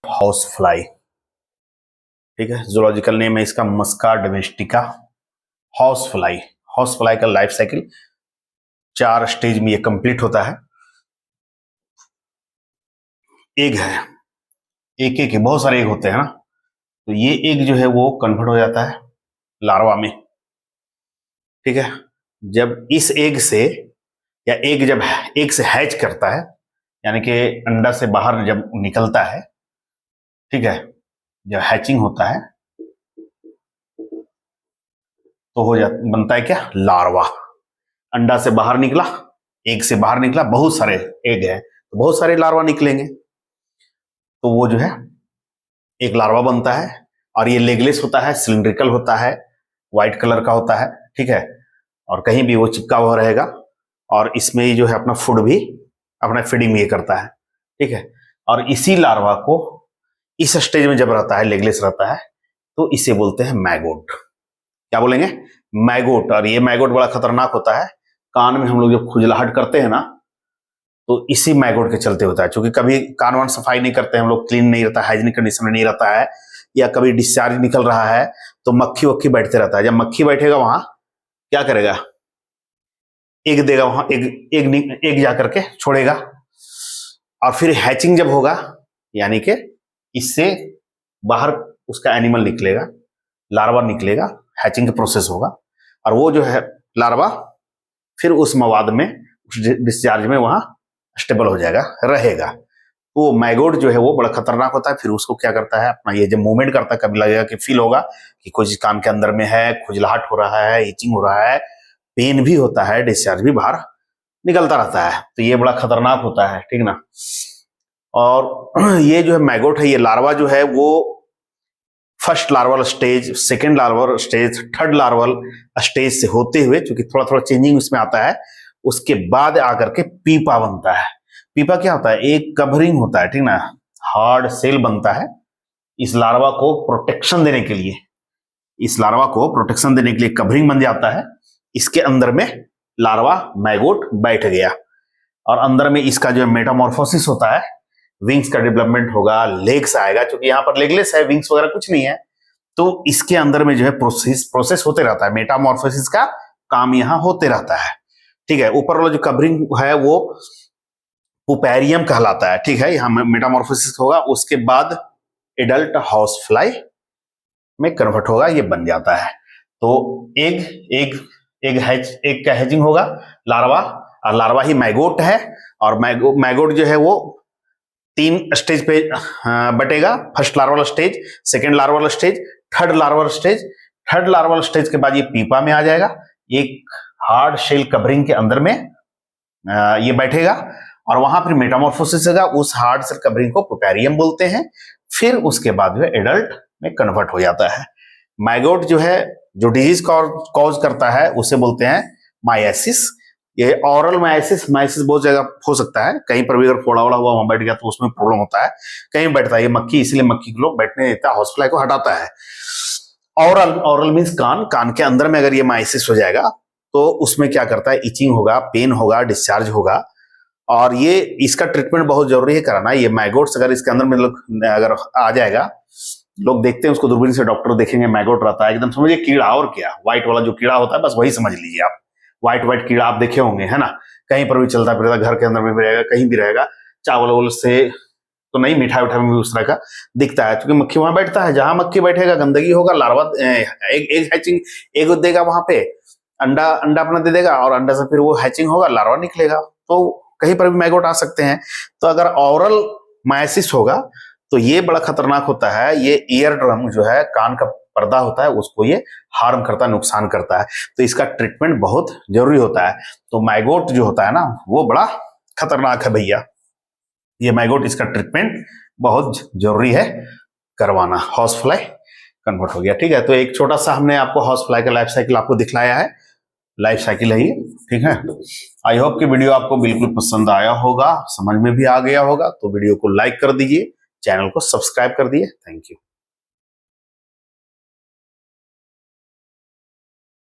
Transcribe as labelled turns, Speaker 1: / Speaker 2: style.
Speaker 1: House fly, ठीक है, zoological name है इसका Musca domestica. House fly, house fly का लाइफ साइकिल 4 स्टेज में ये कंप्लीट होता है। एग है, एक एक बहुत सारे एग होते हैं ना, तो ये एग जो है वो कन्वर्ट हो जाता है लार्वा में, ठीक है। जब इस एग से, या एग जब एग से हैच करता है, यानी कि अंडा से बाहर जब निकलता है, ठीक है, जब हैचिंग होता है तो हो जाता, बनता है क्या, लार्वा। अंडा से बाहर निकला, एग से बाहर निकला, बहुत सारे एग है तो बहुत सारे लार्वा निकलेंगे, तो वो जो है एक लार्वा बनता है। और ये लेगलेस होता है, सिलिंड्रिकल होता है, व्हाइट कलर का होता है, ठीक है, और कहीं भी वो चिपका हुआ रहेगा। और इसमें ही जो है अपना फूड भी, अपना फीडिंग भी ये करता है, ठीक है। और इसी लार्वा को इस स्टेज में जब रहता है, लेगलेस रहता है, तो इसे बोलते हैं मैगोट। क्या बोलेंगे, मैगोट। और ये मैगोट बड़ा खतरनाक होता है। कान में हम लोग जब खुजलाहट करते हैं ना, तो इसी मैगोट के चलते होता है। क्योंकि कभी कान वान सफाई नहीं करते हैं हम लोग, क्लीन नहीं रहता, हाइजीनिक कंडीशन में नहीं रहता है, या कभी डिस्चार्ज निकल रहा है तो मक्खी वक्खी बैठते रहता है। जब मक्खी बैठेगा वहां क्या करेगा, एग देगा वहां, एग जा करके छोड़ेगा। और फिर हैचिंग जब होगा, यानी कि इससे बाहर उसका एनिमल निकलेगा, लार्वा निकलेगा, हैचिंग का प्रोसेस होगा, और वो जो है लार्वा फिर उस मवाद में, उस डिस्चार्ज में वहां स्टेबल हो जाएगा, रहेगा। वो मैगोट जो है वो बड़ा खतरनाक होता है। फिर उसको क्या करता है, अपना ये जब मूवमेंट करता है, कभी लगेगा कि फील होगा कि कुछ कान के अंदर में है, खुजलाहट हो रहा है, इचिंग हो रहा है, पेन भी होता है, डिस्चार्ज भी बाहर निकलता रहता है, तो ये बड़ा खतरनाक होता है, ठीक ना। और ये जो है मैगोट है, ये लार्वा जो है वो first larval stage, second larval stage, third larval stage से होते हुए, क्योंकि थोड़ा थोड़ा चेंजिंग उसमें आता है, उसके बाद आकर के पीपा बनता है। पीपा क्या होता है, एक कवरिंग होता है, ठीक ना, हार्ड सेल बनता है इस लार्वा को प्रोटेक्शन देने के लिए। इस लार्वा को प्रोटेक्शन देने के लिए कवरिंग बन जाता है। इसके अंदर में लार्वा मैगोट बैठ गया, और अंदर में इसका जो मेटामॉर्फोसिस होता है, विंग्स का डेवलपमेंट होगा, लेग्स आएगा, क्योंकि यहाँ पर लेगलेस है, विंग्स वगैरह कुछ नहीं है, तो इसके अंदर में जो है प्रोसेस होते रहता है, मेटामॉर्फोसिस का काम यहाँ होते रहता है, ठीक है। ऊपर वाला जो कवरिंग है वो पुपैरियम कहलाता है, ठीक है, यहाँ मेटामॉर्फोसिस होगा, उसके बाद एडल्ट हाउस फ्लाई में कन्वर्ट होगा, ये बन जाता है। तो एग का हैचिंग होगा, लार्वा, और लार्वा ही मैगोट है। और मैगोट जो है वो 3 स्टेज पे बटेगा, first larval stage, second larval stage, third larval stage. Third larval stage के बाद ये पीपा में आ जाएगा, एक हार्ड शेल कवरिंग के अंदर में ये बैठेगा, और वहां फिर मेटामॉर्फोसिस होगा, उस हार्ड शेल कवरिंग को पुपैरियम बोलते हैं। फिर उसके बाद जो है एडल्ट में कन्वर्ट हो जाता है। मैगोट जो है, जो डिजीज कॉज करता है उसे बोलते हैं माइएसिस। ये ऑरल माइसिस बहुत जगह हो सकता है, कहीं पर भी अगर फोड़ा वोड़ा हुआ वहां बैठ गया तो उसमें प्रॉब्लम होता है, कहीं बैठता है ये मक्खी, इसलिए मक्खी को लोग बैठने देता है, हाउस फ्लाई को हटाता है। ऑरल मीन्स कान के अंदर में अगर ये माइसिस हो जाएगा तो उसमें क्या करता है, इचिंग होगा, पेन होगा, डिस्चार्ज होगा, और ये इसका ट्रीटमेंट बहुत जरूरी है कराना। ये मैगोट्स अगर इसके अंदर में अगर आ जाएगा, लोग देखते हैं उसको दूरबीन से, डॉक्टर देखेंगे मैगोट रहता है, एकदम समझिए कीड़ा, और क्या व्हाइट वाला जो कीड़ा होता है बस वही समझ लीजिए आप। व्हाइट कीड़ा आप देखे होंगे, है ना, कहीं पर भी चलता फिरता, घर के अंदर में भी रहेगा, कहीं भी रहेगा, चावल वावल से तो नहीं, मिठाई उठाई में भी उस तरह का दिखता है, क्योंकि मक्खी वहां बैठता है, जहां मक्खी बैठेगा गंदगी होगा, लार्वा एग हैचिंग, एग देगा वहां पे, अंडा अपना दे देगा, और अंडा से फिर वो हैचिंग होगा, लार्वा निकलेगा, तो कहीं पर भी मैगोट आ सकते हैं। तो अगर ऑरल माइसिस होगा तो ये बड़ा खतरनाक होता है, ये ईयर ड्रम जो है, कान का पर्दा होता है, उसको ये हार्म करता है, नुकसान करता है, तो इसका ट्रीटमेंट बहुत जरूरी होता है। तो मैगोट जो होता है ना, वो बड़ा खतरनाक है भैया, ये मैगोट, इसका ट्रीटमेंट बहुत जरूरी है करवाना। हाउस फ्लाई कन्वर्ट हो गया, ठीक है। तो एक छोटा सा हमने आपको हाउस फ्लाई का लाइफ साइकिल आपको दिखलाया है, लाइफ साइकिल है ये, ठीक है। आई होप कि वीडियो आपको बिल्कुल पसंद आया होगा, समझ में भी आ गया होगा, तो वीडियो को लाइक कर दीजिए, चैनल को सब्सक्राइब कर दिए। Thank you.